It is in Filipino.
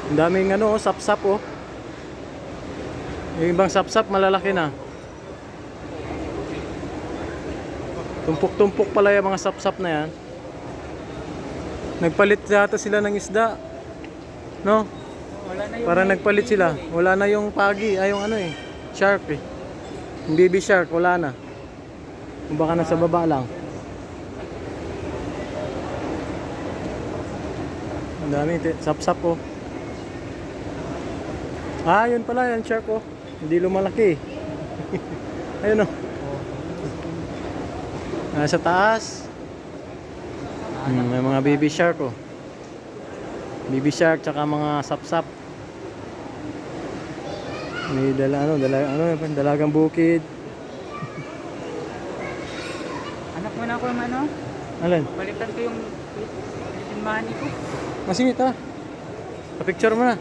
Ang daming ano, oh, sapsap oh. Yung ibang sapsap malalaki na. Tumpok-tumpok pala yung mga sapsap na yan. Nagpalit yata sila ng isda. No? Wala na yung Para nagpalit sila. Wala na yung pagi, ay yung ano eh. Shark eh. Yung baby shark, wala na. Kung baka nasa baba lang. Ang dami, sapsap oh. Ah, yun pala, yan shark oh. Hindi lumalaki. Ayun oh. Nasa taas. May mga baby shark oh. Baby shark tsaka mga sapsap. May dalagang bukid. Anak mo na ako yung ano? Alin? Balitan ko yung money ko. Masingit ah. Pa-picture mo na.